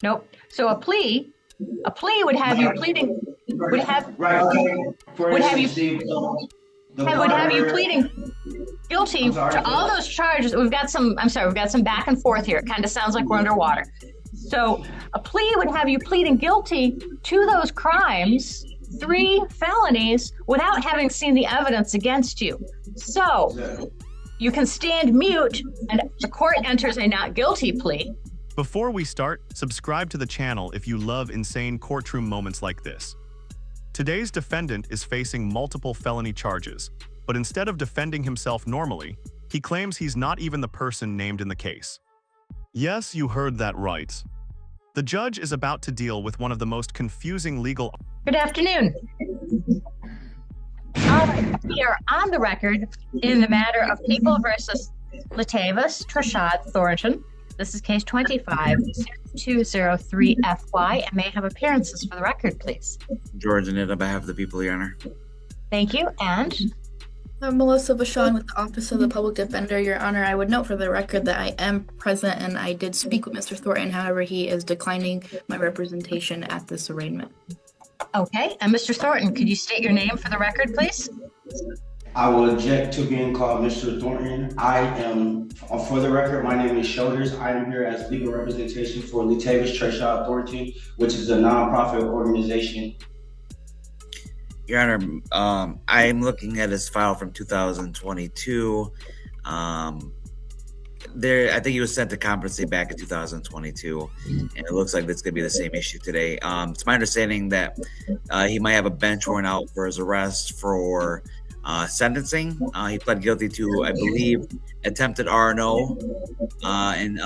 Nope. So a plea would have you pleading, would have you pleading guilty to all those charges. We've got some back and forth here. It kind of sounds like we're underwater. So a plea would have you pleading guilty to those crimes, 3 felonies, without having seen the evidence against you. So you can stand mute and the court enters a not guilty plea. Before we start, subscribe to the channel if you love insane courtroom moments like this. Today's defendant is facing multiple felony charges, but instead of defending himself normally, he claims he's not even the person named in the case. Yes, you heard that right. The judge is about to deal with one of the most confusing legal... Good afternoon. All right, we are on the record in the matter of People versus Latavius Trashad Thornton. This is case 25-0203-FY, and may I have appearances for the record, please? George and on behalf of the people, Your Honor. Thank you, and? I'm Melissa Vachon with the Office of the Public Defender, Your Honor. I would note for the record that I am present and I did speak with Mr. Thornton. However, he is declining my representation at this arraignment. Okay, and Mr. Thornton, could you state your name for the record, please? I will object to being called Mr. Thornton. I am, for the record, my name is Shoulders. I am here as legal representation for Latavius Trashad Thornton, which is a nonprofit organization. Your Honor, I'm looking at his file from 2022. I think he was sent to competency back in 2022, and it looks like it's going to be the same issue today. It's my understanding that he might have a bench warrant out for his arrest for sentencing. He pled guilty to, I believe, attempted R&O in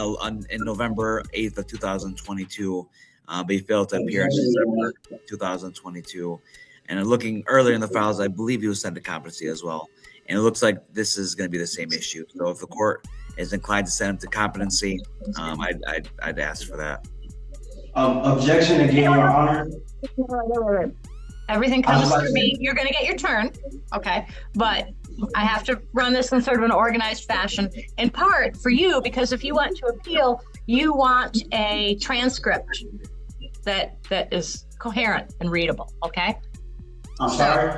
November 8th of 2022, but he failed to appear in December 2022. And looking earlier in the files, I believe he was sent to competency as well. And it looks like this is going to be the same issue. So if the court is inclined to send him to competency, I'd ask for that. Objection again, Your Honor. Everything comes through me. You're going to get your turn, okay? But I have to run this in sort of an organized fashion, in part for you, because if you want to appeal, you want a transcript that is coherent and readable, okay? I'm sorry.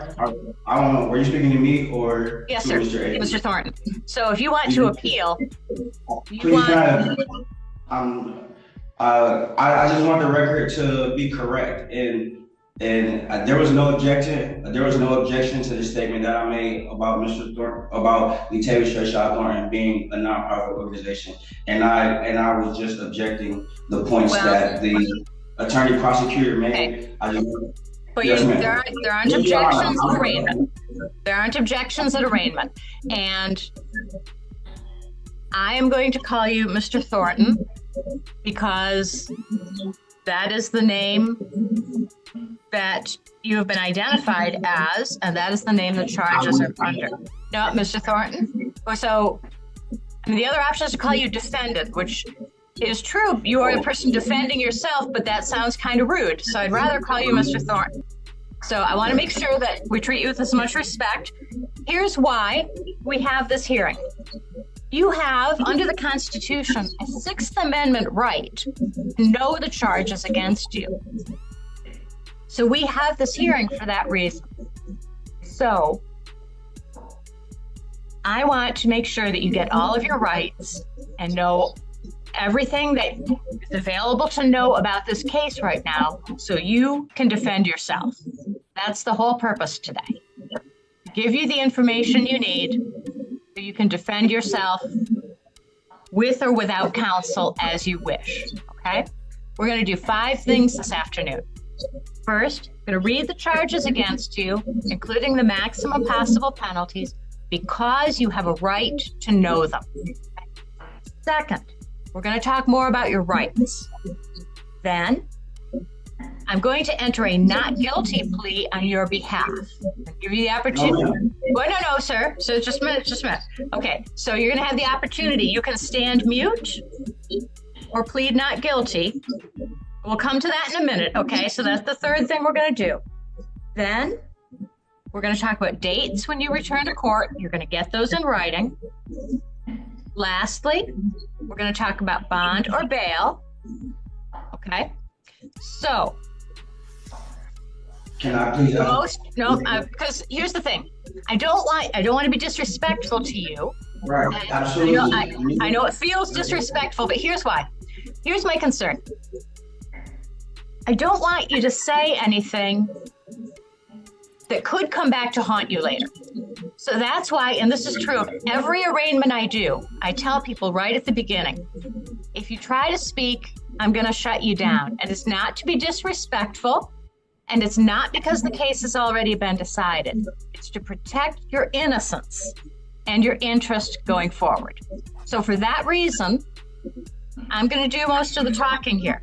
I don't know. Were you speaking to me or yes, to sir. Mr. A? Mr. Thornton. So if you want to appeal, I just want the record to be correct, and there was no objection. There was no objection to the statement that I made about Mr. Thornton, about Latavius Trashad Thornton being a nonprofit organization, and I was just objecting the points that the attorney prosecutor made. Okay. But yes, there aren't objections at arraignment. There aren't objections at arraignment. And I am going to call you Mr. Thornton because that is the name that you have been identified as, and that is the name the charges are under. No, Mr. Thornton. So, the other option is to call you defendant, which is true. You are the person defending yourself, but that sounds kind of rude. So I'd rather call you Mr. Thornton. So I want to make sure that we treat you with as much respect. Here's why we have this hearing. You have, under the Constitution, a 6th Amendment right to know the charges against you. So we have this hearing for that reason. So I want to make sure that you get all of your rights and know everything that is available to know about this case right now so you can defend yourself. That's the whole purpose today. Give you the information you need so you can defend yourself with or without counsel as you wish, okay? We're going to do 5 things this afternoon. First, I'm going to read the charges against you, including the maximum possible penalties, because you have a right to know them. Second, we're going to talk more about your rights. Then, I'm going to enter a not guilty plea on your behalf. I'll give you the opportunity. Well, no, sir. So just a minute. Okay, so you're going to have the opportunity. You can stand mute or plead not guilty. We'll come to that in a minute, okay? So that's the third thing we're going to do. Then, we're going to talk about dates when you return to court. You're going to get those in writing. Lastly, we're going to talk about bond or bail. Okay? So, Can I please? because here's the thing. I don't want to be disrespectful to you. Right, absolutely. I know it feels disrespectful, but here's why. Here's my concern. I don't want you to say anything that could come back to haunt you later. So that's why, and this is true of every arraignment I do, I tell people right at the beginning, if you try to speak, I'm going to shut you down. And it's not to be disrespectful, and it's not because the case has already been decided. It's to protect your innocence and your interest going forward. So for that reason, I'm going to do most of the talking here.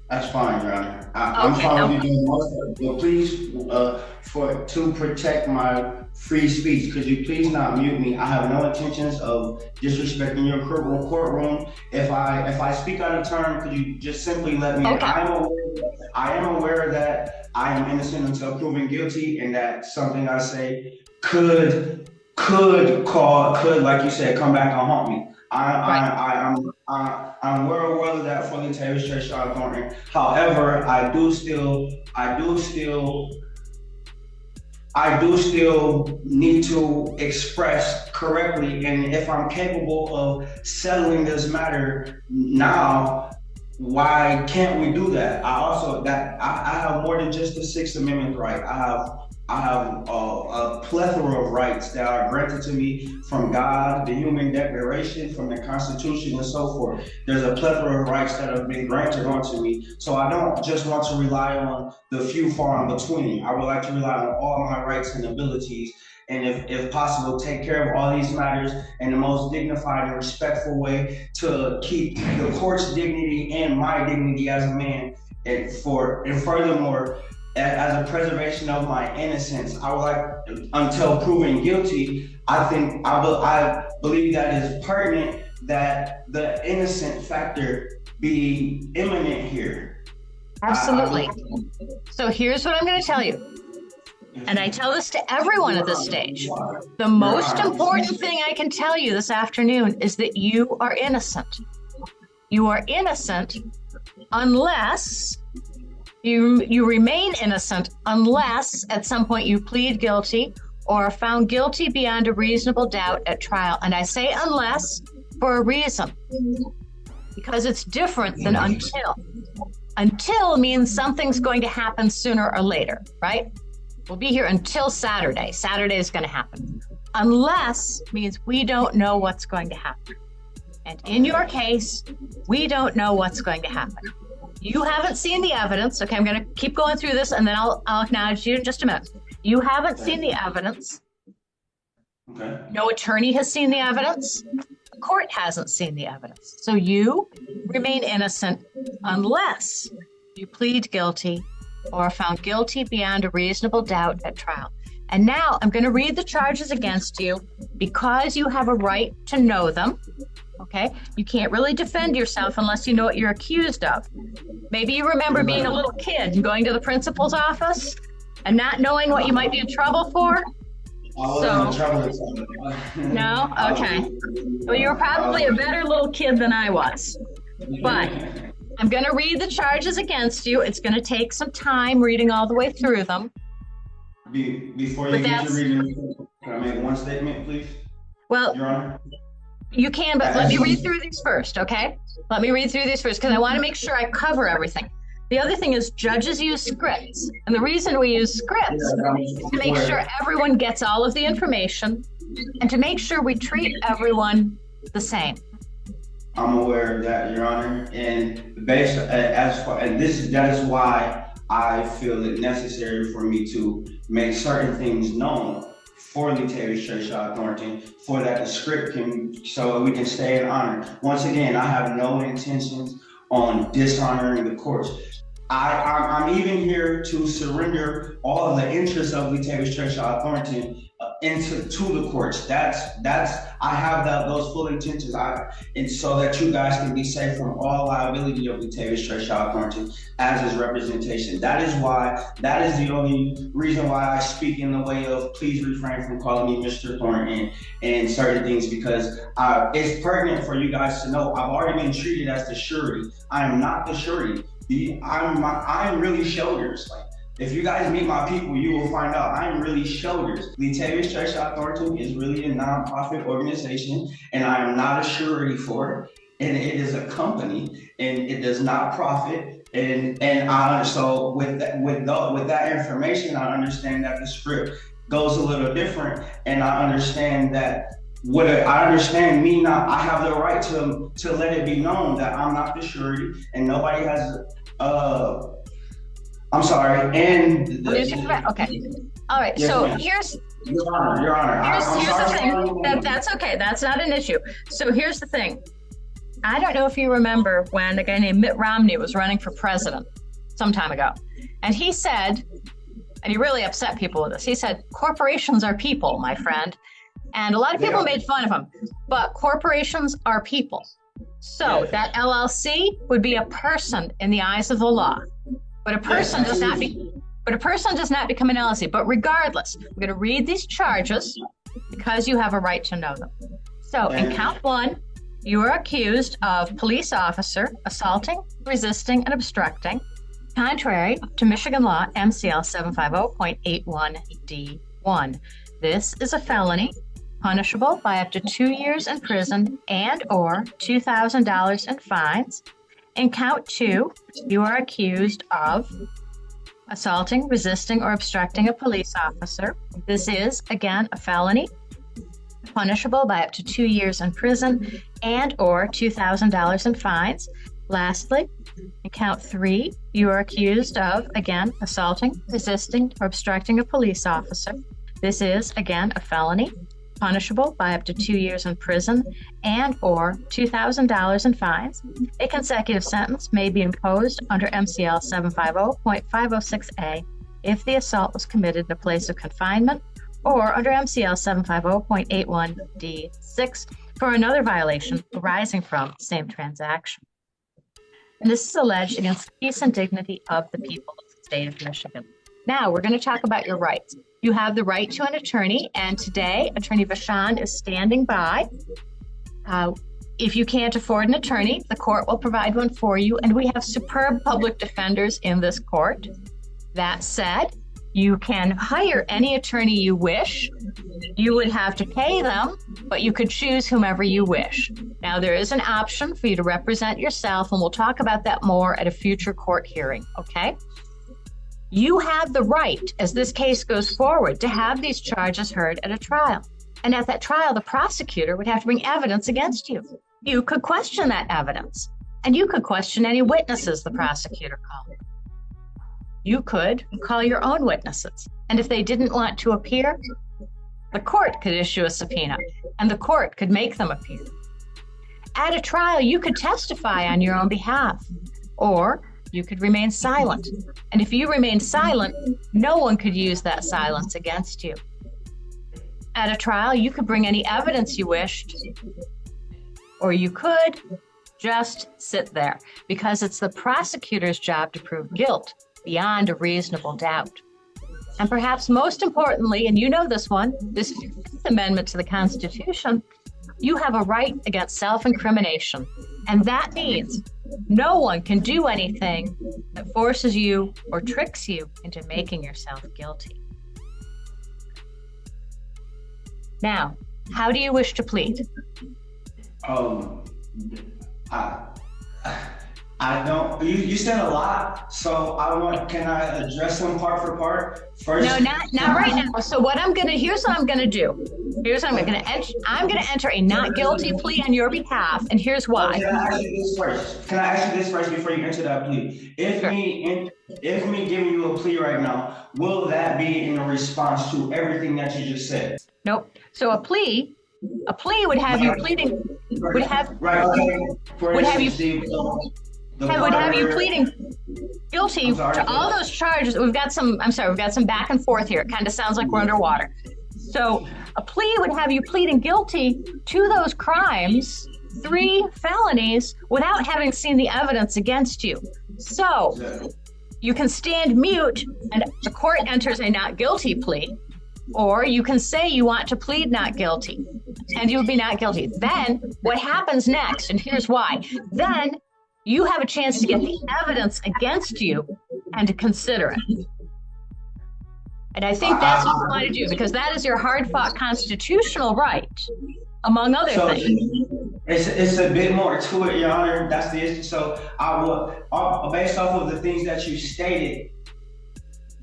That's fine, Your Honor. I'm fine with you doing most of it. But please, to protect my free speech, could you please not mute me? I have no intentions of disrespecting your courtroom. If I speak out of turn, could you just simply let me? Okay. I am aware that I am innocent until proven guilty, and that something I say could, like you said, come back and haunt me. I'm well aware of that for the Taylor Straight Shot Thornton. However, I do still need to express correctly, and if I'm capable of settling this matter now, why can't we do that? I have more than just the Sixth Amendment right. I have a plethora of rights that are granted to me from God, the Human Declaration, from the Constitution, and so forth. There's a plethora of rights that have been granted onto me. So I don't just want to rely on the few far in between. I would like to rely on all my rights and abilities, and if possible, take care of all these matters in the most dignified and respectful way to keep the court's dignity and my dignity as a man. And furthermore, as a preservation of my innocence, I would like, until proven guilty, I believe that is pertinent that the innocent factor be imminent here. Absolutely. So here's what I'm going to tell you. And I tell this to everyone at this stage. The most important thing I can tell you this afternoon is that you are innocent. You are innocent unless you remain innocent unless at some point you plead guilty or are found guilty beyond a reasonable doubt at trial. And I say unless for a reason, because it's different than until. Until means something's going to happen sooner or later, right? We'll be here until Saturday. Saturday is going to happen. Unless means we don't know what's going to happen. And in your case, we don't know what's going to happen. You haven't seen the evidence. Okay, I'm going to keep going through this and then I'll acknowledge you in just a minute. You haven't seen the evidence. Okay. No attorney has seen the evidence. The court hasn't seen the evidence. So you remain innocent unless you plead guilty or are found guilty beyond a reasonable doubt at trial. And now I'm going to read the charges against you because you have a right to know them. Okay, you can't really defend yourself unless you know what you're accused of. Maybe you remember being a little kid and going to the principal's office and not knowing what you might be in trouble for. No? Okay. Well, you were probably a better little kid than I was. But I'm going to read the charges against you. It's going to take some time reading all the way through them. Before you get to reading, can I make one statement, please? Well, Your Honor? You can, but let me read through these first, okay? Let me read through these first because I want to make sure I cover everything. The other thing is judges use scripts. And the reason we use scripts is to make sure everyone gets all of the information and to make sure we treat everyone the same. I'm aware of that, Your Honor. And that is why I feel it necessary for me to make certain things known for the Taylor Straight Shot Thornton, for that the script so we can stay in honor. Once again, I have no intentions on dishonoring the courts. I'm even here to surrender all of the interests of the Taylor Straight Shot Thornton to the courts. That's I have those full intentions. And so that you guys can be safe from all liability of Latavius Treshaw Thornton as his representation. That is the only reason why I speak in the way of please refrain from calling me Mr. Thornton and certain things, because it's pertinent for you guys to know I've already been treated as the surety. I am not the surety. I'm really shoulders. Like, if you guys meet my people, you will find out I'm really shoulders. Latavius Treshaw Thornton is really a nonprofit organization, and I am not a surety for it. And it is a company, and it does not profit. So with that information, I understand that the script goes a little different, and I understand that. I have the right to let it be known that I'm not the surety, and nobody has. I'm sorry. And okay. All right. Yes, So ma'am. here's Your Honor. here's the thing. That's okay. That's not an issue. So here's the thing. I don't know if you remember when a guy named Mitt Romney was running for president some time ago, and he said, and he really upset people with this. He said, "Corporations are people, my friend." And a lot of people made fun of him, but corporations are people. So that LLC would be a person in the eyes of the law, but a person does not become an LLC. But regardless, we're going to read these charges because you have a right to know them. So in count 1, you are accused of police officer assaulting, resisting, and obstructing, contrary to Michigan law MCL 750.81D1. This is a felony, punishable by up to 2 years in prison and or $2,000 in fines. In count 2, you are accused of assaulting, resisting, or obstructing a police officer. This is, again, a felony, punishable by up to 2 years in prison and or $2,000 in fines. Lastly, in count 3, you are accused of, again, assaulting, resisting, or obstructing a police officer. This is, again, a felony, punishable by up to 2 years in prison and or $2,000 in fines. A consecutive sentence may be imposed under MCL 750.506A if the assault was committed in a place of confinement, or under MCL 750.81D6 for another violation arising from the same transaction. And this is alleged against the peace and dignity of the people of the state of Michigan. Now we're going to talk about your rights. You have the right to an attorney, and today Attorney Vachon is standing by. If you can't afford an attorney, the court will provide one for you, and we have superb public defenders in this court. That said, you can hire any attorney you wish. You would have to pay them, but you could choose whomever you wish. Now, there is an option for you to represent yourself, and we'll talk about that more at a future court hearing, okay? You have the right, as this case goes forward, to have these charges heard at a trial. And at that trial, the prosecutor would have to bring evidence against you. You could question that evidence, and you could question any witnesses the prosecutor called. You could call your own witnesses, and if they didn't want to appear, the court could issue a subpoena, and the court could make them appear. At a trial, you could testify on your own behalf, or you could remain silent. And if you remain silent, no one could use that silence against you. At a trial, you could bring any evidence you wished, or you could just sit there, because it's the prosecutor's job to prove guilt beyond a reasonable doubt. And perhaps most importantly, and you know this one, this is your Fifth Amendment to the Constitution, you have a right against self-incrimination. And that means no one can do anything that forces you or tricks you into making yourself guilty. Now, how do you wish to plead? I don't. You said a lot, so can I address them part for part first? No, not right now. So here's what I'm gonna do. Here's what I'm gonna enter. I'm gonna enter a not guilty plea on your behalf, and here's why. Can I ask you this first? Before you enter that plea? If me giving you a plea right now, will that be in response to everything that you just said? Nope. So a plea would have you pleading. Would have you pleading guilty to all those charges. We've got some back and forth here. It kind of sounds like we're underwater. So a plea would have you pleading guilty to those crimes, 3 felonies, without having seen the evidence against you. So you can stand mute and the court enters a not guilty plea, or you can say you want to plead not guilty and you'll be not guilty. Then what happens next, and here's why, then you have a chance to get the evidence against you and to consider it. And I think that's what you want to do, because that is your hard-fought constitutional right, among other things. It's a bit more to it, Your Honor. That's the issue. So I will, based off of the things that you stated,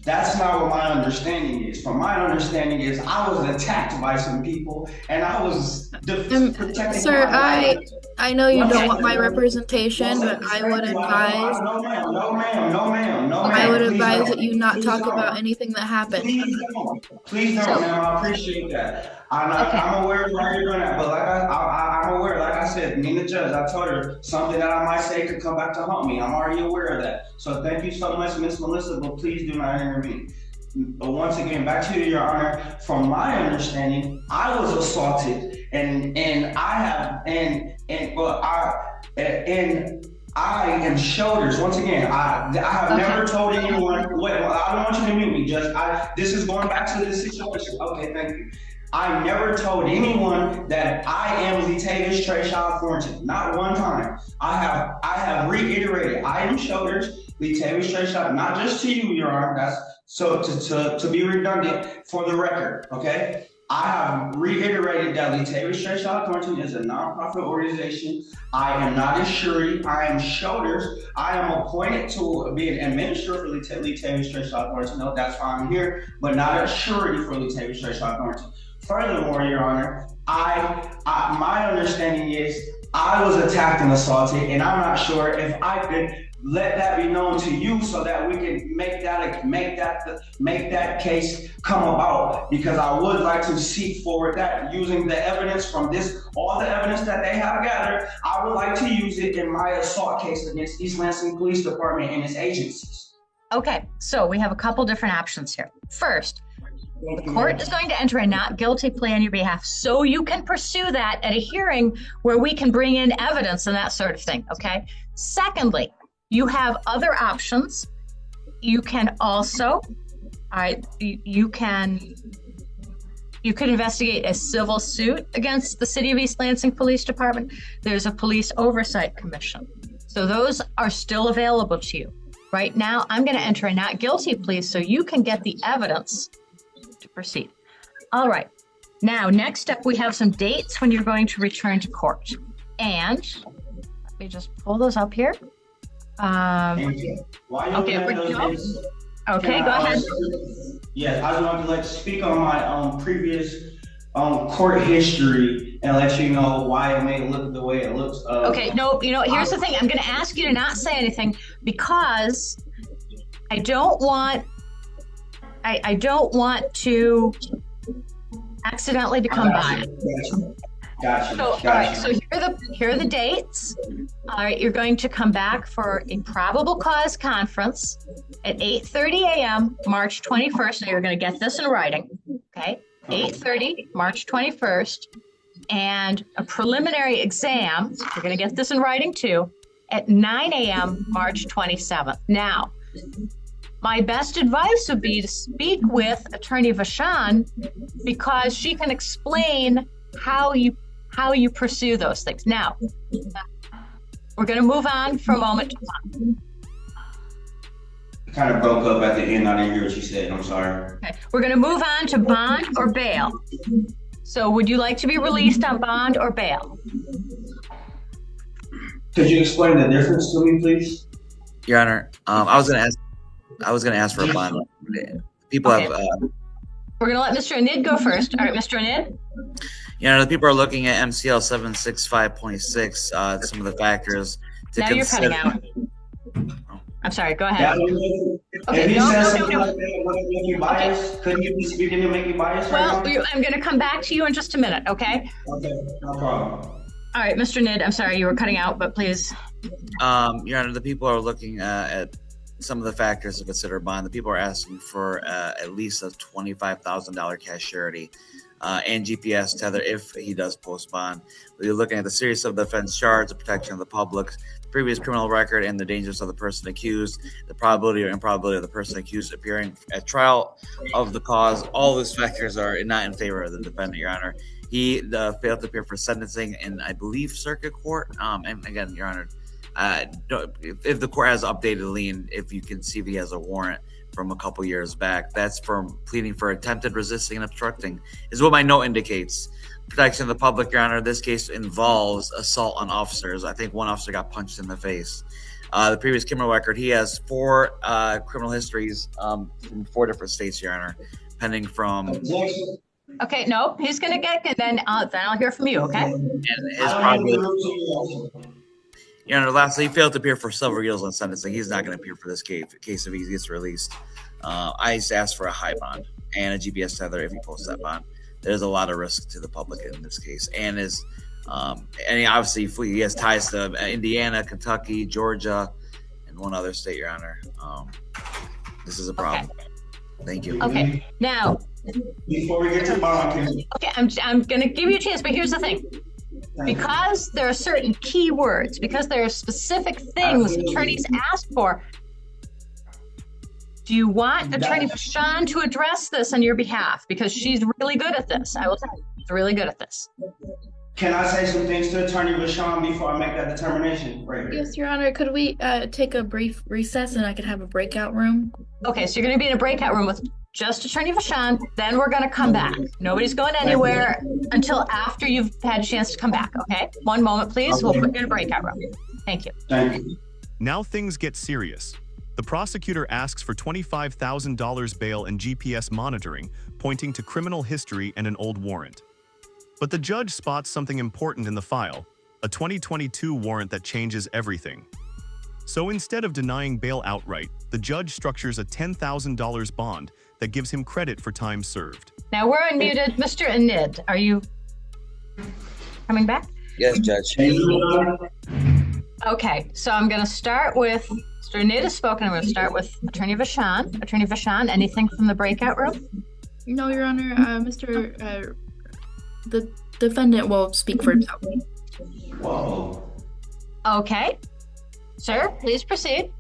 that's not what my understanding is. From my understanding is I was attacked by some people and I was protecting Sir, my life. I know you don't want my representation, but I would advise. No, ma'am. I would advise that you not talk about anything that happened. Please don't, ma'am. I appreciate that. I'm aware of where you're going at, but I'm aware, like I said, me and the judge, I told her something that I might say could come back to haunt me. I'm already aware of that. So thank you so much, Miss Melissa, but please do not intervene. But once again, back to you, Your Honor. From my understanding, I was assaulted, and I am shoulders. Once again, I have never told anyone. Wait, I don't want you to mute me, Judge. This is going back to this situation. Okay, thank you. I never told anyone that I am Latavius Trayshawn Thornton. Not one time. I have reiterated. I am shoulders, Latavius Trayshawn. Not just to you, Your Honor. That's so to be redundant for the record. Okay. I have reiterated that Latavius Trayshawn Thornton is a nonprofit organization. I am not a surety. I am shoulders. I am appointed to be an administrator for Latavius Trayshawn Thornton. No, that's why I'm here, but not a surety for Latavius Trayshawn Thornton. Furthermore, Your Honor, my understanding is I was attacked and assaulted, and I'm not sure if I could let that be known to you so that we can make that case come about, because I would like to seek forward that using the evidence from this, all the evidence that they have gathered. I would like to use it in my assault case against East Lansing Police Department and its agencies. Okay, so we have a couple different options here. First, the court is going to enter a not guilty plea on your behalf, so you can pursue that at a hearing where we can bring in evidence and that sort of thing, okay? Secondly, you have other options. You can also, you could investigate a civil suit against the City of East Lansing Police Department. There's a police oversight commission. So those are still available to you. Right now, I'm going to enter a not guilty plea so you can get the evidence to proceed. All right. Now, next up, we have some dates when you're going to return to court. And let me just pull those up here. Okay, go ahead. Yes, I just wanted to speak on my previous court history and let you know why it may look the way it looks. Okay, no, here's the thing. I'm going to ask you to not say anything because I don't want to accidentally become biased. Gotcha. All right, so here are the dates. All right, you're going to come back for a probable cause conference at 8:30 a.m. March 21st. Now you're going to get this in writing, okay? 8:30 March 21st, and a preliminary exam. You're going to get this in writing too at 9 a.m. March 27th. Now, my best advice would be to speak with Attorney Vachon because she can explain how you pursue those things. Now, we're going to move on for a moment to bond. It kind of broke up at the end. I didn't hear what you said. I'm sorry. Okay. We're going to move on to bond or bail. So would you like to be released on bond or bail? Could you explain the difference to me, please? Your Honor, I was going to ask for a bond. People Okay. have. We're going to let Mr. Anid go first. All right, Mr. Anid. The people are looking at MCL 765.6. Some of the factors to Now consider. you're cutting out. I'm sorry. Go ahead. If he says something like that, would it make you biased? Couldn't you be speaking to make you biased? Well, I'm going to come back to you in just a minute, okay? Okay, no problem. All right, Mr. Nid, I'm sorry you were cutting out, but please. Your Honor, the people are looking at some of the factors to consider bond. The people are asking for at least a $25,000 cash surety and GPS tether if he does post bond. We're looking at the seriousness of the offense charge, the protection of the public, the previous criminal record, and the dangers of the person accused, the probability or improbability of the person accused appearing at trial of the cause. All those factors are not in favor of the defendant, Your Honor. He failed to appear for sentencing in, I believe, circuit court. And again, Your Honor, if the court has updated lien, if you can see if he has a warrant from a couple years back, that's for pleading for attempted resisting and obstructing, is what my note indicates. Protection of the public, Your Honor. This case involves assault on officers. I think one officer got punched in the face. The previous criminal record, he has 4 criminal histories from 4 different states, Your Honor, pending from. Okay, no, he's gonna get, and then I'll hear from you, okay? And his probability. Your Honor, lastly, he failed to appear for several years on sentencing. He's not going to appear for this case if he gets released. I asked for a high bond and a GPS tether if he posts that bond. There's a lot of risk to the public in this case, and obviously he has ties to Indiana, Kentucky, Georgia, and one other state, Your Honor. This is a problem. Okay. Thank you. Okay, now. Before we get to the bond, Okay, I'm going to give you a chance, but here's the thing. Because there are certain key words, because there are specific things attorneys ask for, do you want Attorney Vachon to address this on your behalf? Because she's really good at this. I will tell you, she's really good at this. can I say some things to Attorney Vachon before I make that determination? Right. Yes, Your Honor. Could we take a brief recess and I could have a breakout room? Okay, so you're going to be in a breakout room with just Attorney Vachon, then we're going to come back. Nobody's going anywhere until after you've had a chance to come back, okay? One moment, please. We'll put you in a breakout room. Thank you. Thank you. Now things get serious. The prosecutor asks for $25,000 bail and GPS monitoring, pointing to criminal history and an old warrant. But the judge spots something important in the file, a 2022 warrant that changes everything. So instead of denying bail outright, the judge structures a $10,000 bond that gives him credit for time served. Now we're unmuted. Mr. Anid, are you coming back? Yes, Judge. Okay, so I'm going to start with, Mr. Anid has spoken. I'm going to start with Attorney Vachon. Attorney Vachon, anything from the breakout room? No, Your Honor. The defendant will speak for himself. Whoa. Okay. Sir, please proceed.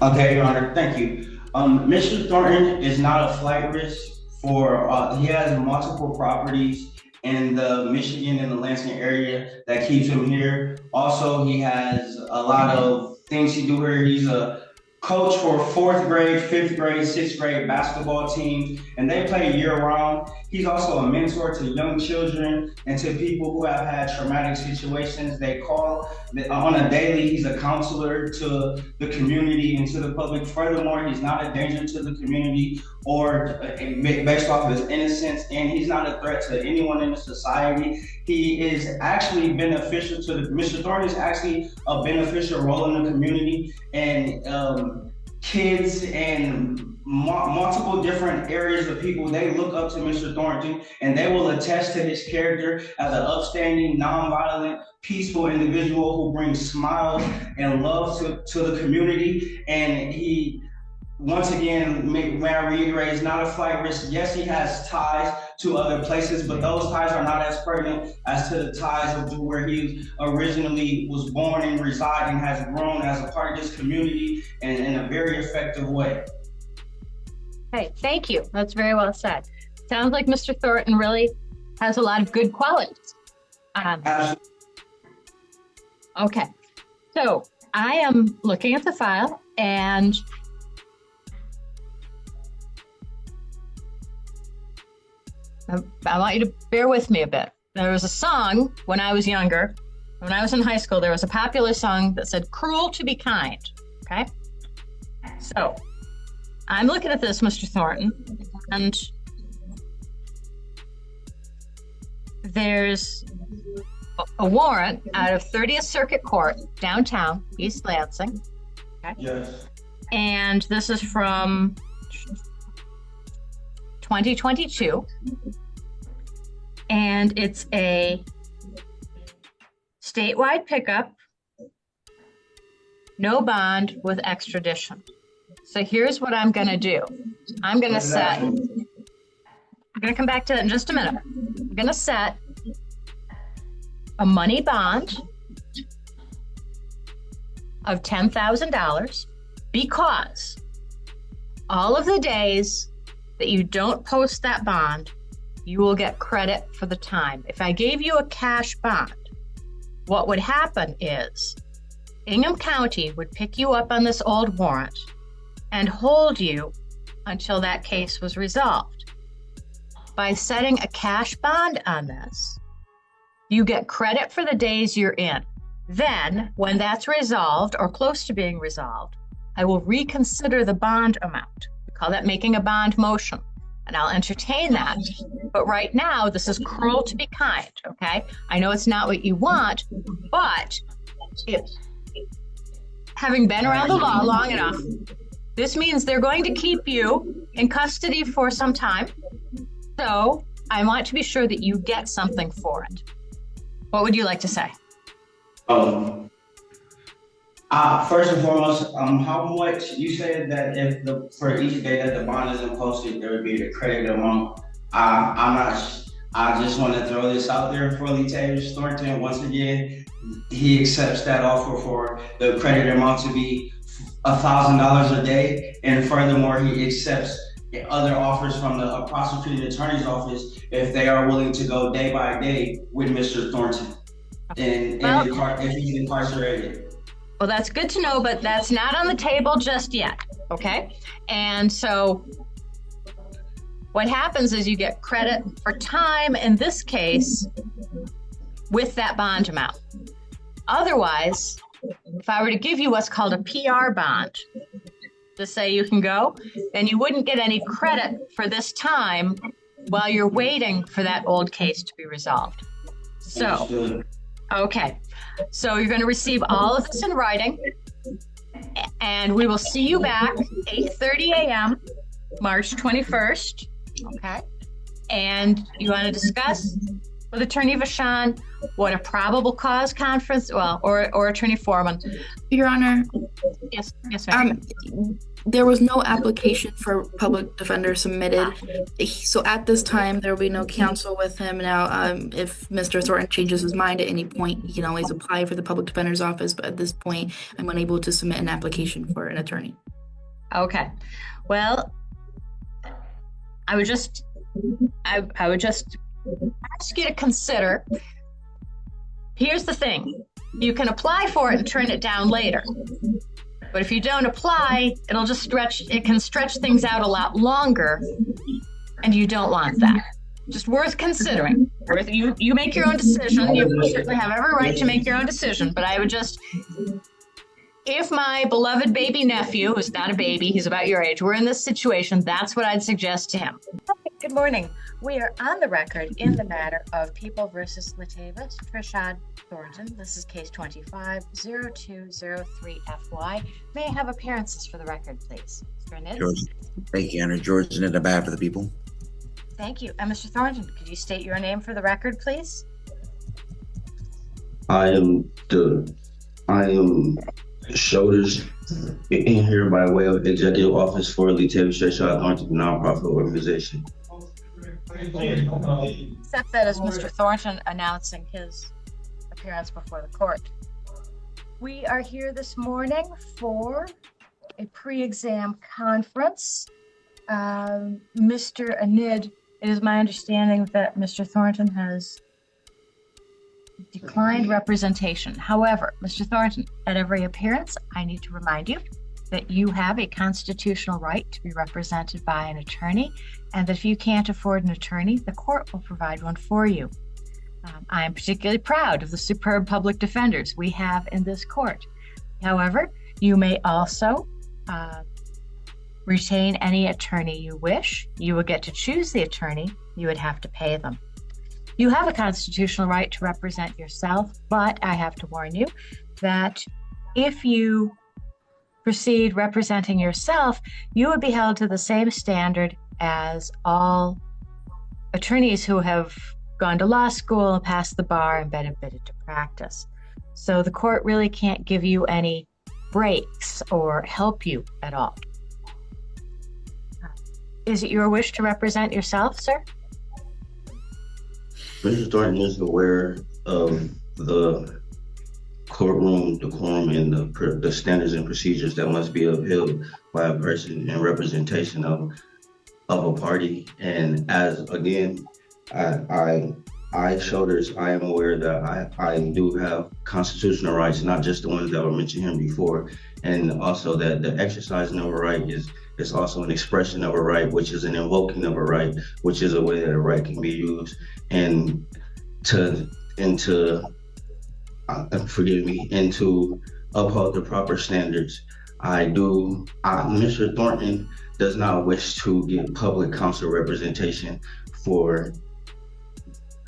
Okay, Your Honor. Thank you. Mr. Thornton is not a flight risk he has multiple properties in the Michigan and the Lansing area that keeps him here. Also, he has a lot of things he do here. He's a coach for 4th grade, 5th grade, 6th grade basketball teams, and they play year round. He's also a mentor to young children and to people who have had traumatic situations. They call on a daily. He's a counselor to the community and to the public. Furthermore, he's not a danger to the community or based off of his innocence, and he's not a threat to anyone in the society. He is actually beneficial Mr. Thornton is actually a beneficial role in the community, and kids and multiple different areas of people, they look up to Mr. Thornton, and they will attest to his character as an upstanding, nonviolent, peaceful individual who brings smiles and love to the community. And he, once again, may I reiterate, is not a flight risk. Yes, he has ties to other places, but those ties are not as pertinent as to the ties of where he originally was born and reside and has grown as a part of this community and in a very effective way. Hey, thank you. That's very well said. Sounds like Mr. Thornton really has a lot of good qualities. Okay, so I am looking at the file, and I want you to bear with me a bit. There was a song when I was younger. When I was in high school, there was a popular song that said, "Cruel to be kind," okay? So I'm looking at this, Mr. Thornton, and there's a warrant out of 30th Circuit Court, downtown, East Lansing. Okay? Yes. And this is from 2022. And it's a statewide pickup no bond with extradition. So here's what I'm going to do. I'm going to set, I'm going to come back to that in just a minute. I'm going to set a money bond of $10,000 because all of the days that you don't post that bond, you will get credit for the time. If I gave you a cash bond, what would happen is Ingham County would pick you up on this old warrant and hold you until that case was resolved. By setting a cash bond on this, you get credit for the days you're in. Then, when that's resolved or close to being resolved, I will reconsider the bond amount. We call that making a bond motion, and I'll entertain that. But right now, this is cruel to be kind, okay? I know it's not what you want, but having been around the law long enough, this means they're going to keep you in custody for some time. So I want to be sure that you get something for it. What would you like to say? First and foremost, how much you said that if for each day that the bond isn't posted, there would be a credit amount. I'm not. I just want to throw this out there for Latavius Thornton. Once again, he accepts that offer for the credit amount to be $1,000 a day, and furthermore, he accepts other offers from the prosecuting attorney's office if they are willing to go day by day with Mr. Thornton, if he's incarcerated. Well, that's good to know, but that's not on the table just yet, okay? And so what happens is you get credit for time, in this case, with that bond amount. Otherwise, if I were to give you what's called a PR bond to say you can go, then you wouldn't get any credit for this time while you're waiting for that old case to be resolved. So, okay. So you're going to receive all of this in writing, and we will see you back 8:30 a.m. March 21st. Okay. And you want to discuss with Attorney Vachon what a probable cause conference, or Attorney Foreman. Your Honor. Yes, ma'am. There was no application for public defender submitted. So at this time, there will be no counsel with him. Now, if Mr. Thornton changes his mind at any point, he can always apply for the public defender's office. But at this point, I'm unable to submit an application for an attorney. Okay. Well, I would just ask you to consider. Here's the thing. You can apply for it and turn it down later. But if you don't apply, it can stretch things out a lot longer, and you don't want that. Just worth considering. You make your own decision. You certainly have every right to make your own decision, but I would just, if my beloved baby nephew, who's not a baby, he's about your age, we're in this situation, that's what I'd suggest to him. Good morning. We are on the record in the matter of People versus Latavius Trishad Thornton. This is case 25-0203-FY. May I have appearances for the record, please? Mr. Anid? George, thank you, Honor. George Anid, on behalf of the people. Thank you. And Mr. Thornton, could you state your name for the record, please? I am Shoulders in here by way of Executive Office for Latavius Trishad Thornton, nonprofit organization. Accept that as Mr. Thornton announcing his appearance before the court. We are here this morning for a pre-exam conference. Mr. Anid, it is my understanding that Mr. Thornton has declined representation. However, Mr. Thornton, at every appearance, I need to remind you that you have a constitutional right to be represented by an attorney, and that if you can't afford an attorney, the court will provide one for you. I am particularly proud of the superb public defenders we have in this court. However, you may also retain any attorney you wish. You will get to choose the attorney. You would have to pay them. You have a constitutional right to represent yourself, but I have to warn you that if you proceed representing yourself, you would be held to the same standard as all attorneys who have gone to law school and passed the bar and been admitted to practice. So the court really can't give you any breaks or help you at all. Is it your wish to represent yourself, sir? Mr. Thornton is aware of the courtroom decorum and the standards and procedures that must be upheld by a person in representation of a party. And as again, I shoulders, I am aware that I do have constitutional rights, not just the ones that were mentioned here before, and also that the exercising of a right is also an expression of a right, which is an invoking of a right, which is a way that a right can be used, and to uphold the proper standards. Mr. Thornton does not wish to get public counsel representation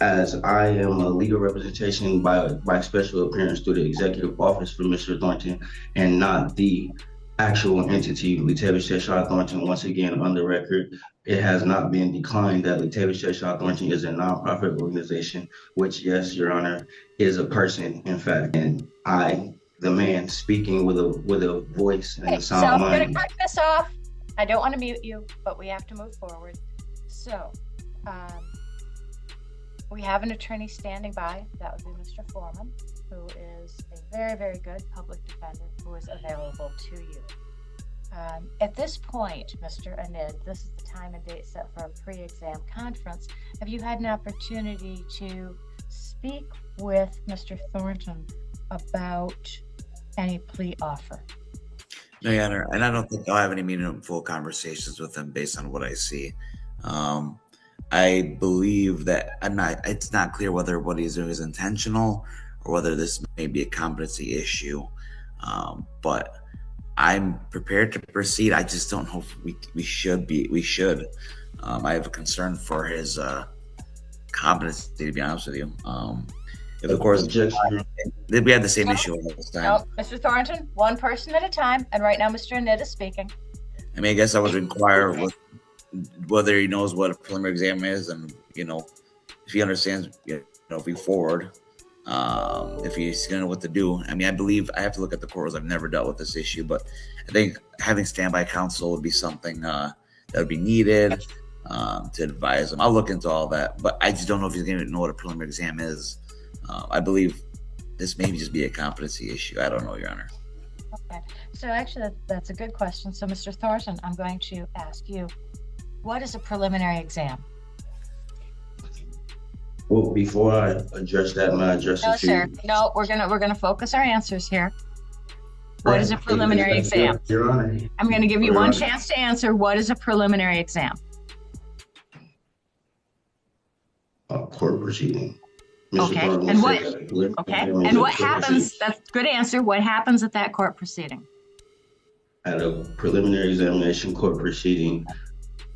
as I am a legal representation by special appearance through the executive office for Mr. Thornton and not the actual entity, Latavius J. Shaw Thornton. Once again, on the record, it has not been declined that Latavius J. Shaw Thornton is a nonprofit organization, which, yes, Your Honor, is a person, in fact, and I, the man speaking with a voice and a sound so mind. I'm going to cut this off. I don't want to mute you, but we have to move forward. So, we have an attorney standing by. That would be Mr. Foreman, who is a very, very good public defender who is available to you. At this point, Mr. Anid, this is the time and date set for a pre-exam conference. Have you had an opportunity to speak with Mr. Thornton about any plea offer? No, Your Honor, and I don't think I'll have any meaningful conversations with him based on what I see. I believe that it's not clear whether what he's doing is intentional or whether this may be a competency issue. But I'm prepared to proceed. I just don't know if we should. I have a concern for his competency, to be honest with you. If of course we had the same issue all this time. No, Mr. Thornton, one person at a time, and right now Mr. Anid is speaking. I mean, I guess I would inquire whether he knows what a preliminary exam is, and if he understands, moving forward, if he's gonna know what to do. I mean, I believe I have to look at the court rules. I've never dealt with this issue, but I think having standby counsel would be something that would be needed to advise him. I'll look into all that, but I just don't know if he's gonna know what a preliminary exam is. I believe this may just be a competency issue. I don't know, Your Honor. Okay, so actually that's a good question. So Mr. Thornton, I'm going to ask you, what is a preliminary exam? Well, before I address that, may I address No, it to sir. you? No, we're gonna focus our answers here. What is a preliminary exam? Your Honor. I'm going to give you one chance to answer. What is a preliminary exam? A court proceeding. Okay, and what happens? That's a good answer. What happens at that court proceeding? At a preliminary examination court proceeding,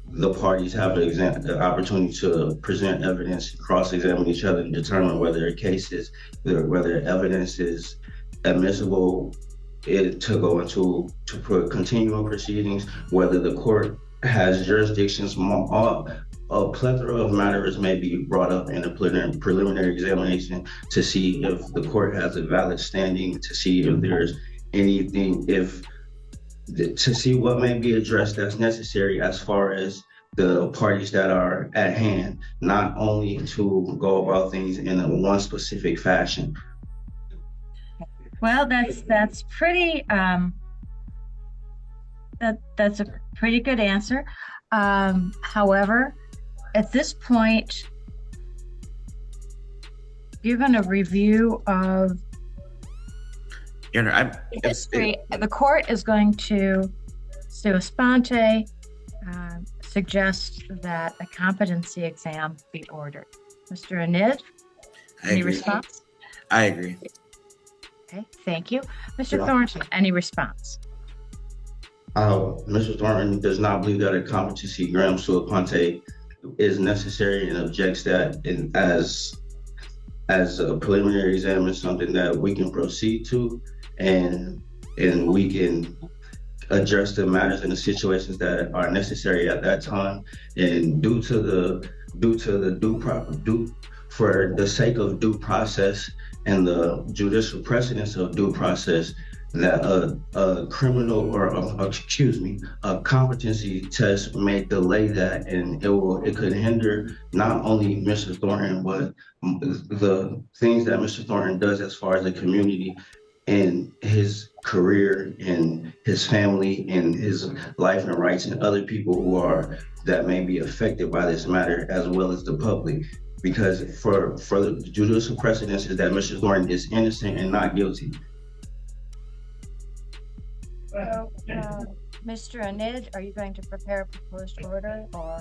the parties have the opportunity to present evidence, cross-examine each other, and determine whether whether evidence is admissible to go into continual proceedings, whether the court has jurisdictions. A plethora of matters may be brought up in a preliminary examination to see if the court has a valid standing, to see if there's anything, to see what may be addressed that's necessary as far as the parties that are at hand, not only to go about things in one specific fashion. Well, that's pretty. That's a pretty good answer. However, at this point, given a review of Your Honor, history, the court is going to sua sponte suggest that a competency exam be ordered. Mr. Anid, any response? I agree. Okay, thank you. Mr. Thornton, any response? Mr. Thornton does not believe that a competency exam sua sponte is necessary and objects that as a preliminary exam is something that we can proceed to and we can address the matters and the situations that are necessary at that time. And for the sake of due process and the judicial precedence of due process, that a criminal or a competency test may delay that, and it could hinder not only Mr. Thornton but the things that Mr. Thornton does as far as the community and his career and his family and his life and rights and other people who are that may be affected by this matter as well as the public. Because for the judicial precedence is that Mr. Thornton is innocent and not guilty. So, Mr. Anid, are you going to prepare a proposed order or?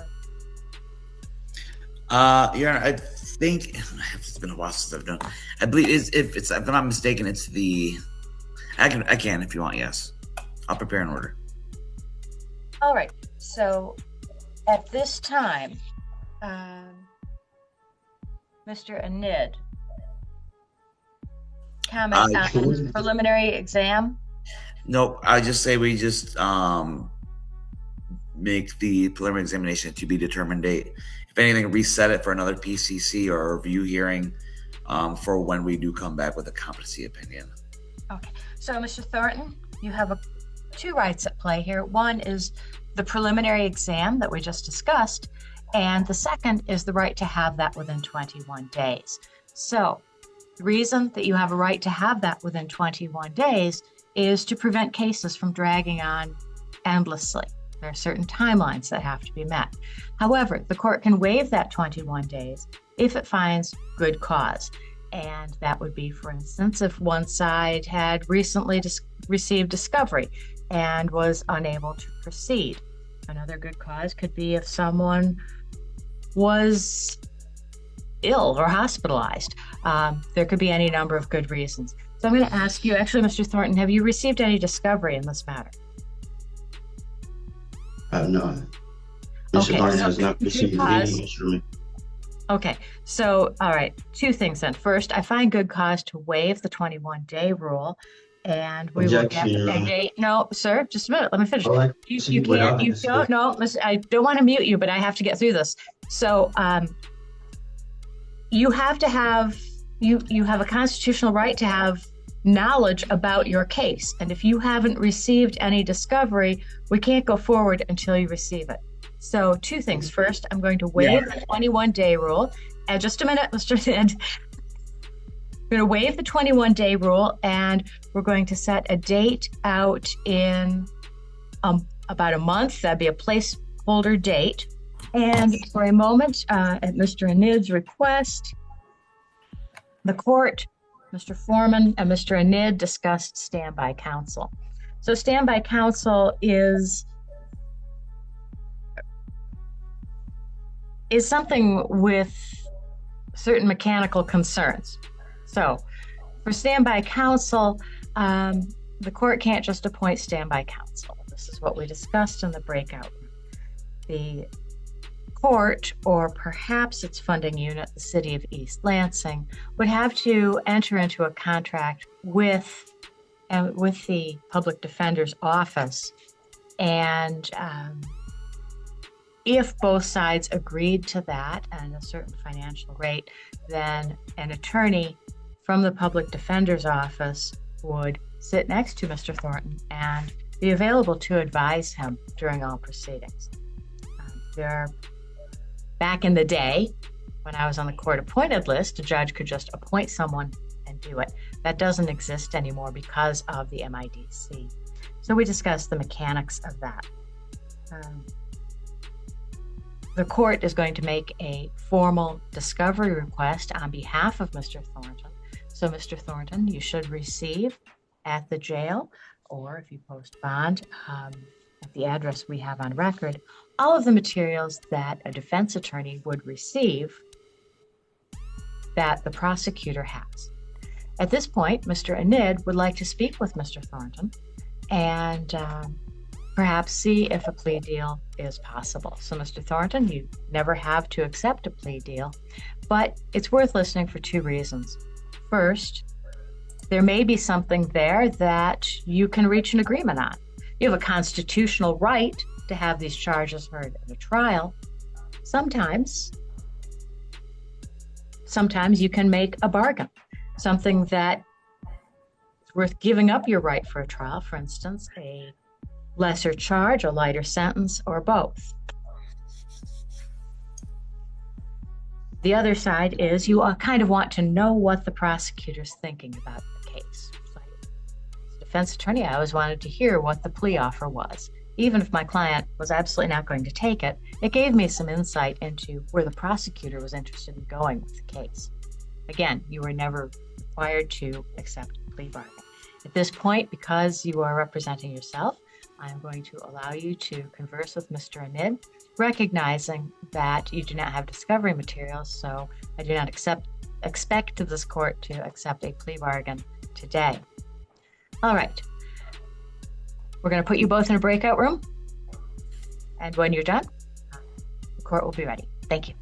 Your Honor, I think it's been a while since I've done. I believe if I'm not mistaken, it's the. I can if you want. Yes, I'll prepare an order. All right. So, at this time, Mr. Anid, comment on the preliminary exam. Nope. I just say we just make the preliminary examination to be determined date. If anything, reset it for another PCC or review hearing for when we do come back with a competency opinion. Okay. So, Mr. Thornton, you have two rights at play here. One is the preliminary exam that we just discussed, and the second is the right to have that within 21 days. So, the reason that you have a right to have that within 21 days is to prevent cases from dragging on endlessly. There are certain timelines that have to be met. However, the court can waive that 21 days if it finds good cause. And that would be, for instance, if one side had recently received discovery and was unable to proceed. Another good cause could be if someone was ill or hospitalized. There could be any number of good reasons. So I'm going to ask you, actually, Mr. Thornton, have you received any discovery in this matter? I have not. Mr. Thornton has not received any instrument. Okay, so, all right, two things then. First, I find good cause to waive the 21-day rule, and we will get a date. No, sir, just a minute, let me finish. You don't, no, listen, I don't want to mute you, but I have to get through this. So, you have to have, you have a constitutional right to have knowledge about your case. And if you haven't received any discovery, we can't go forward until you receive it. So two things. First, I'm going to waive the 21-day rule. And just a minute, Mr. Sid. We're going to waive the 21-day rule, and we're going to set a date out in about a month. That'd be a placeholder date. And for a moment, at Mr. Anid's request, the court, Mr. Foreman and Mr. Anid discussed standby counsel. So standby counsel is something with certain mechanical concerns. So for standby counsel, the court can't just appoint standby counsel. This is what we discussed in the breakout. The court, or perhaps its funding unit, the City of East Lansing, would have to enter into a contract with the Public Defender's Office. And if both sides agreed to that and a certain financial rate, then an attorney from the Public Defender's Office would sit next to Mr. Thornton and be available to advise him during all proceedings. Back in the day, when I was on the court-appointed list, a judge could just appoint someone and do it. That doesn't exist anymore because of the MIDC. So we discussed the mechanics of that. The court is going to make a formal discovery request on behalf of Mr. Thornton. So Mr. Thornton, you should receive at the jail, or if you post bond, at the address we have on record, all of the materials that a defense attorney would receive that the prosecutor has. At this point, Mr. Anid would like to speak with Mr. Thornton and perhaps see if a plea deal is possible. So Mr. Thornton, you never have to accept a plea deal, but it's worth listening for two reasons. First, there may be something there that you can reach an agreement on. You have a constitutional right to have these charges heard at a trial. Sometimes you can make a bargain, something that is worth giving up your right for a trial, for instance, a lesser charge, a lighter sentence, or both. The other side is you kind of want to know what the prosecutor's thinking about the case. So, as a defense attorney, I always wanted to hear what the plea offer was. Even if my client was absolutely not going to take it, it gave me some insight into where the prosecutor was interested in going with the case. Again, you were never required to accept a plea bargain. At this point, because you are representing yourself, I'm going to allow you to converse with Mr. Anid, recognizing that you do not have discovery materials, so I do not expect this court to accept a plea bargain today. All right. We're going to put you both in a breakout room, and when you're done, the court will be ready. Thank you.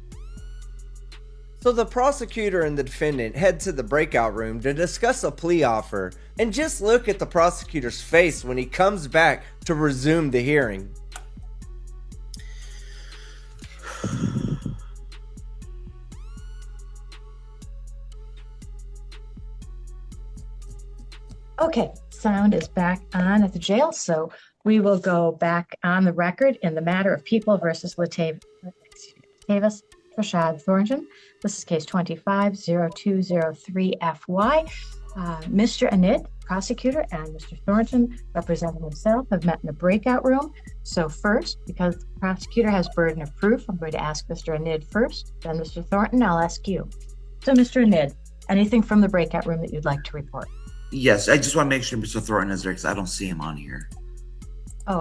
So the prosecutor and the defendant head to the breakout room to discuss a plea offer, and just look at the prosecutor's face when he comes back to resume the hearing. Okay, sound is back on at the jail, so we will go back on the record in the matter of People versus Latavius Rashad Thornton. This is case 25-0203-FY. Mr. Anid, prosecutor, and Mr. Thornton, representing himself, have met in a breakout room. So first, because the prosecutor has burden of proof, I'm going to ask Mr. Anid first, then Mr. Thornton, I'll ask you. So Mr. Anid, anything from the breakout room that you'd like to report? Yes, I just want to make sure Mr. Thornton is there because I don't see him on here. Oh,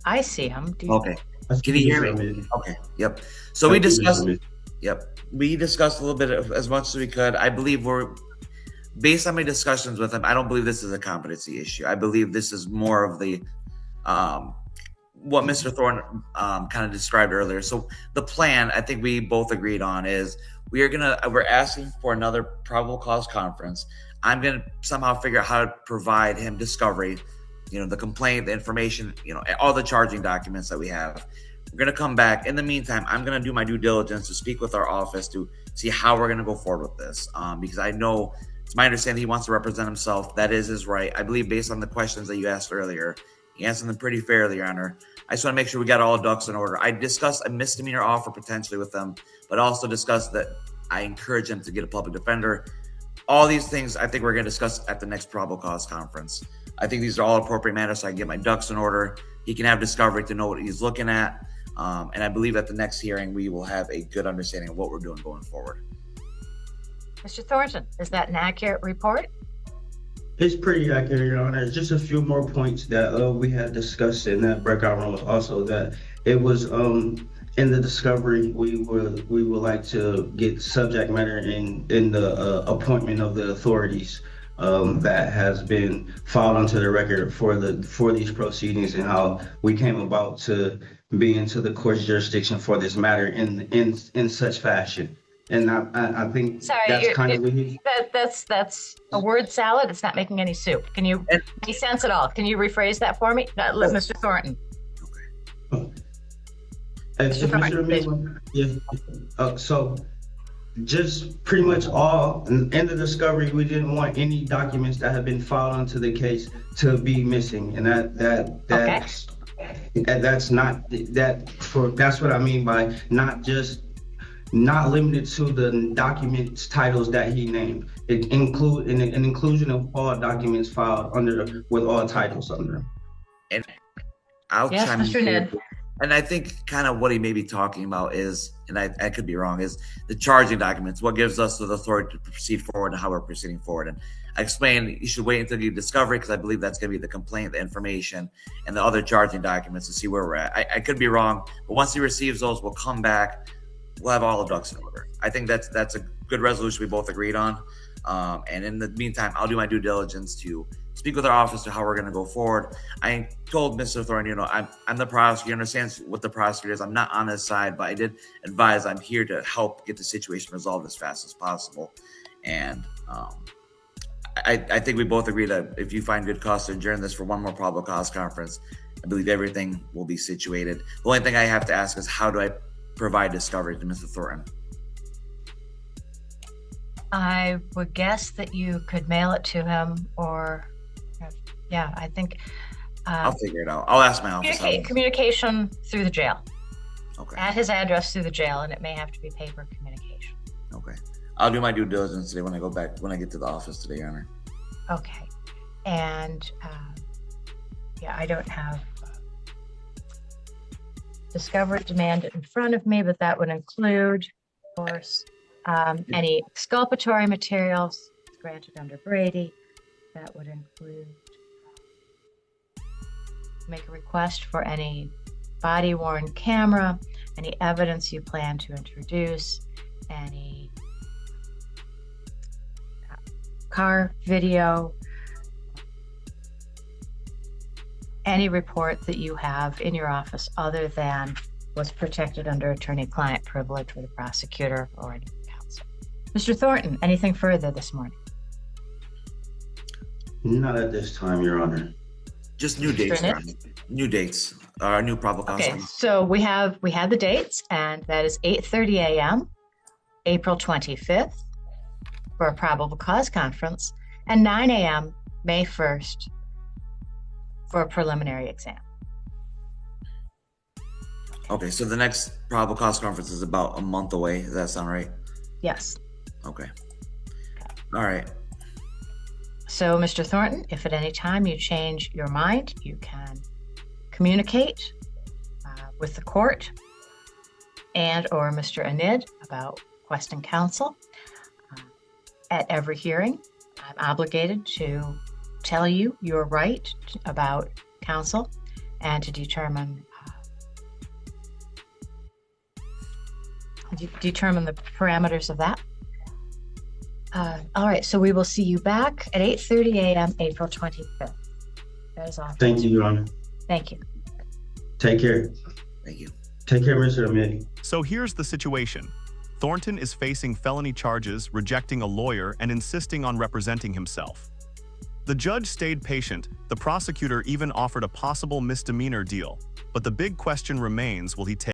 I see him. Okay. Can you hear me? Okay. Yep. So we discussed. Yep. We discussed a little bit of as much as we could. I believe based on my discussions with him, I don't believe this is a competency issue. I believe this is more of the what Mr. Thornton kind of described earlier. So the plan, I think we both agreed on, is we're asking for another probable cause conference. I'm going to somehow figure out how to provide him discovery, the complaint, the information, all the charging documents that we have. We're going to come back. In the meantime, I'm going to do my due diligence to speak with our office to see how we're going to go forward with this. Because I know it's my understanding he wants to represent himself. That is his right. I believe based on the questions that you asked earlier, he answered them pretty fairly, Your Honor. I just want to make sure we got all ducks in order. I discussed a misdemeanor offer potentially with them, but also discussed that I encourage him to get a public defender. All these things I think we're going to discuss at the next probable cause conference. I think these are all appropriate matters so I can get my ducks in order. He can have discovery to know what he's looking at. And I believe at the next hearing, we will have a good understanding of what we're doing going forward. Mr. Thornton, is that an accurate report? It's pretty accurate, Your Honor. Just a few more points that we had discussed in that breakout room was also that it was in the discovery, we would like to get subject matter in the appointment of the authorities that has been filed onto the record for these proceedings and how we came about to be into the court's jurisdiction for this matter in such fashion. And I think that's kind of what that's a word salad. It's not making any soup. Can you make sense at all? Can you rephrase that for me, Mr. Thornton? So just pretty much all in the discovery, we didn't want any documents that have been filed onto the case to be missing, and that's what I mean by not limited to the documents titles that he named. It include an inclusion of all documents filed with all titles under them. And I'll chime Mr. in. Ned. And I think kind of what he may be talking about is, and I could be wrong, is the charging documents, what gives us the authority to proceed forward and how we're proceeding forward. And I explained you should wait until you discover it because I believe that's going to be the complaint, the information, and the other charging documents to see where we're at. I could be wrong, but once he receives those, we'll come back. We'll have all the ducks in order. I think that's a good resolution we both agreed on. And in the meantime, I'll do my due diligence to speak with our office to how we're going to go forward. I told Mr. Thornton, I'm the prosecutor. He understands what the prosecutor is. I'm not on his side, but I did advise I'm here to help get the situation resolved as fast as possible. And I think we both agree that if you find good cause to adjourn this for one more probable cause conference, I believe everything will be situated. The only thing I have to ask is how do I provide discovery to Mr. Thornton? I would guess that you could mail it to him, or, yeah, I think I'll figure it out. I'll ask my office. communication through the jail, Okay. at his address through the jail, and it may have to be paper communication. Okay. I'll do my due diligence today when I get to the office today, Your Honor. Okay. And yeah, I don't have discovery demand in front of me, but that would include, of course, any exculpatory materials granted under Brady. That would include make a request for any body-worn camera, any evidence you plan to introduce, any car video, any report that you have in your office other than what's protected under attorney-client privilege with the prosecutor or any counsel. Mr. Thornton, anything further this morning? Not at this time, Your Honor. Just new dates, Your Honor. New dates. New probable cause. Okay, so we had the dates, and that is 8:30 a.m. April 25th for a probable cause conference, and 9 a.m. May 1st for a preliminary exam. Okay, so the next probable cause conference is about a month away. Does that sound right? Yes. Okay. All right. So, Mr. Thornton, if at any time you change your mind, you can communicate with the court and or Mr. Anid about requesting counsel. At every hearing, I'm obligated to tell you your right about counsel and to determine the parameters of that. All right, so we will see you back at 8:30 a.m. April 25th. That is all. Thank you, Your Honor. Thank you. Take care. Thank you. Take care, Mr. Amidi. So here's the situation. Thornton is facing felony charges, rejecting a lawyer, and insisting on representing himself. The judge stayed patient. The prosecutor even offered a possible misdemeanor deal. But the big question remains, will he take